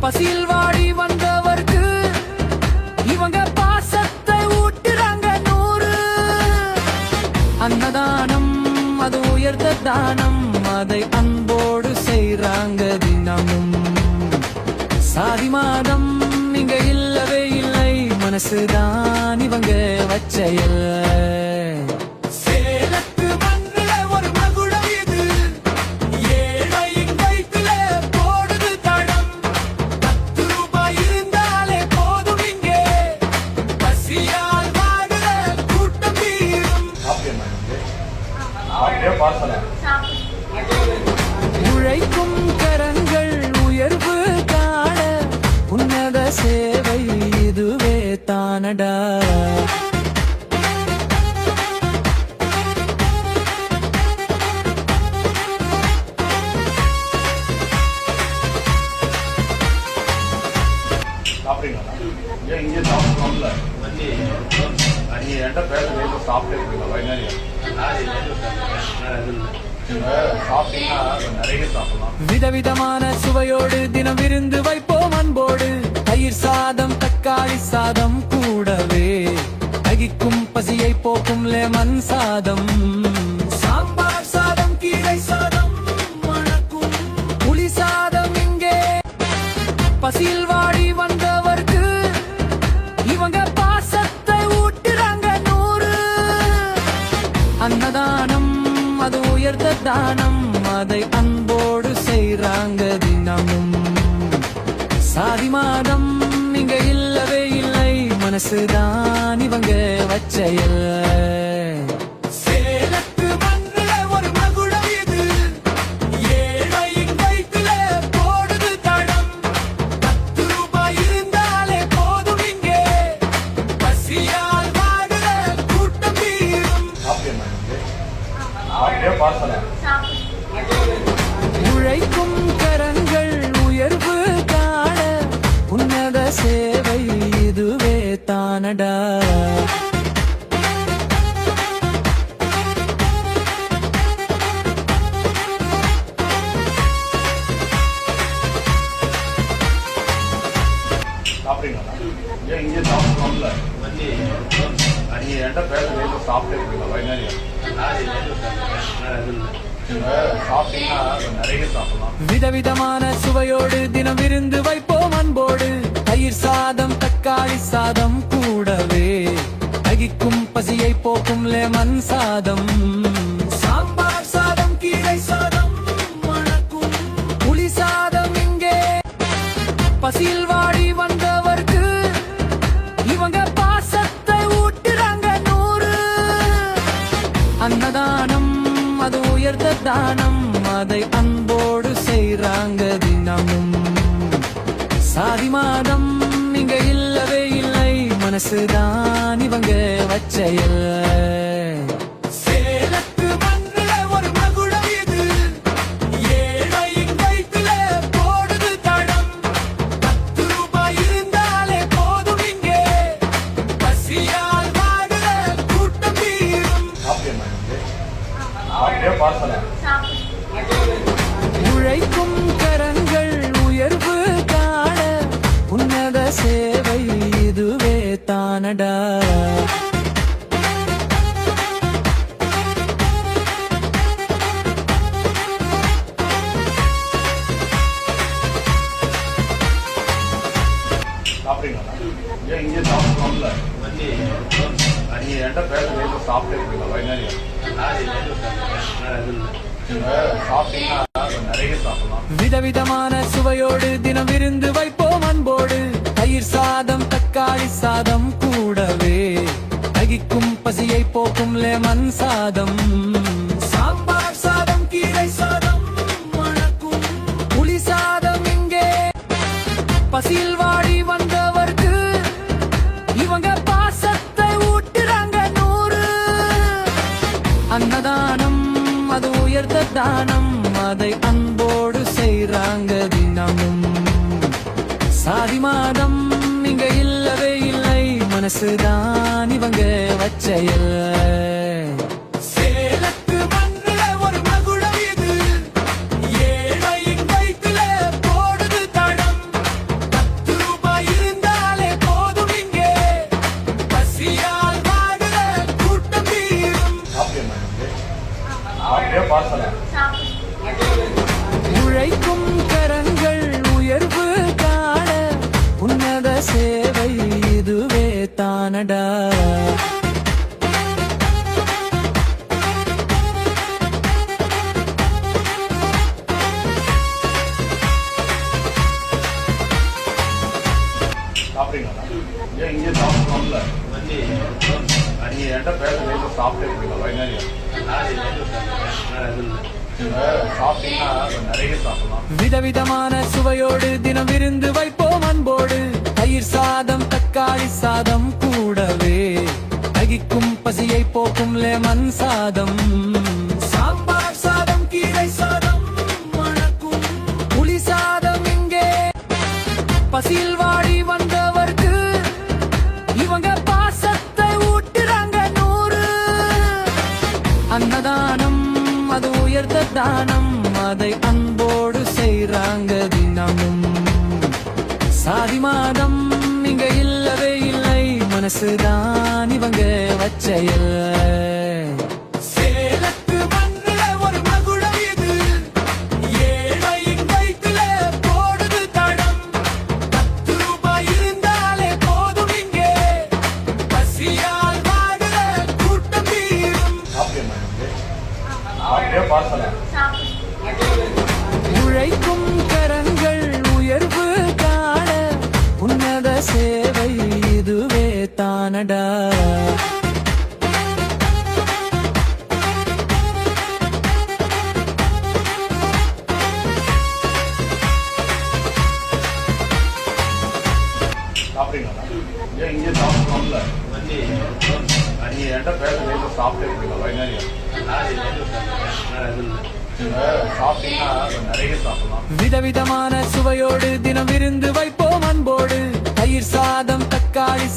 பசியில் வாடி வந்தவர்க்கு இவங்க பாசத்தை ஊட்டுறாங்க 100. அன்னதானம் அது உயர்ந்த தானம், அதை அன்போடு செய்றாங்க தினமும். சாதி மாதம் இங்க இல்லவே இல்லை, மனசுதான் இவங்க வச்சையல். உழைக்கும் கரங்கள் உயர்வு காண உன்னத சேவை இதுவே தானடா. இங்கே சாப்பிடணும்ல என்கிட்ட பேச சாப்பிட்டே இருக்கீங்களா? விதவிதமான சுவையோடு தினம் விருந்து வைப்போம் அன்போடு. தயிர் சாதம் தக்காளி சாதம் கூடவே தகிக்கும் பசியை போக்கும் லெமன் சாதம். சாம்பார் சாதம் கீரை சாதம் மணக்கும் புளி சாதம் இங்கே. பசியில் வாடி வந்தவர்க்கு இவங்க பாசத்தை ஊட்டுறாங்க 100. அன்னதானம் அது உயர்ந்த தானம், அதை அன்போடு செய்றாங்க தினமும். சாதி மாதம் இங்க இல்லவே இல்லை, மனசுதான் இவங்க வச்சையல். உழைக்கும் கரங்கள் உயர்வு காண உன்னத சேவை இதுவே தானடா. இங்கே சாப்பிடணும்ல என்கிட்ட பேச சாப்பிட்டே இருக்கீங்களா? விதவிதமான சுவையோடு தினம் விருந்து வைப்போம் அன்போடு. தயிர் சாதம் தக்காளி சாதம் கூடவே தகிக்கும் பசியை போக்கும் லெமன் சாதம். சாம்பார் சாதம் கீரை சாதம் மணக்கும் புளி சாதம் இங்கே. பசியில் வாடி வந்தவர்க்கு இவங்க பாசத்தை ஊட்டுறாங்க 100. அன்னதானம் அது உயர்ந்த தானம், அதை அன்போடு செய்றாங்க தினமும். சாதி மாதம் இங்க இல்லவே இல்லை, மனசுதான் இவங்க வச்சையல். உழைக்கும் கரங்கள் உயர்வு காண உன்னத சேவை இதுவே தானடா. இங்கே சாப்பிடணும்ல என்கிட்ட பேச சாப்பிட்டே இருக்கீங்களா? விதவிதமான சுவையோடு தினம் விருந்து வைப்போம் அன்போடு. தயிர் சாதம் தக்காளி சாதம் கூடவே தகிக்கும் பசியை போக்கும் லெமன் சாதம். சாம்பார் சாதம் கீரை சாதம் மணக்கும் புளி சாதம் இங்கே. பசியில் வாடி வந்தவர்க்கு இவங்க பாசத்தை ஊட்டுறாங்க 100. அன்னதானம் அது உயர்ந்த தானம், அதை அன்போடு செய்றாங்க தினமும். சாதி மாதம் இங்க இல்லவே இல்லை, மனசுதான் இவங்க வச்சையல். சாப்பிட்றீங்களா? ஏன் இங்கே சாப்பிடணும்ல? நீங்கள் என்கிட்ட பேசுறது சாப்பிட்டே இருக்கீங்களா? என்னங்க சாப்பிட்டீங்கன்னா நிறைய சாப்பிடலாம். விதவிதமான சுவையோடு தினம் விருந்து வைப்போம் அன்போடு. தயிர் சாதம் தக்காளி சாதம் கூடவே தகிக்கும் பசியை போக்கும் லெமன் சாதம். சாம்பார் சாதம் கீரை சாதம் மணக்கும் புளி சாதம். இங்கே பசியில் வாடி வந்தவர்க்கு இவங்க பாசத்தை ஊட்டுறாங்க 100. அன்னதானம் அது உயர்ந்த தானம், அதை அன்போடு செய்றாங்க தினமும். சாதி மாதம் இங்க இல்லவே இல்லை, மனசுதான் இவங்க வச்சையில். சேலத்து மண்ணுல ஒரு மகுடம் இது, ஏழையின் வயித்துல போடுது தடம். 10 ரூபாய் இருந்தாலே போதும் இங்கே, பசியால் வாடுற கூட்டம் தீரும். சாப்பிட்டேம்மா இங்கே சாப்பிட்டே பார்சலா? உழைக்கும் கரங்கள் உயர்வு காண உன்னத சேவை இதுவே தானடா. சாப்பிட்றீங்களா? ஏன் இங்கே சாப்பிடணும்ல? நீங்கள் என்கிட்ட பேசுறது சாப்பிட்டே இருக்கீங்களா? என்னங்க சாப்பிட்டீங்கன்னா நிறைய சாப்பிடலாம். விதவிதமான சுவையோடு தினம் விருந்து வைப்போம் அன்போடு. தயிர் சாதம் தக்காளி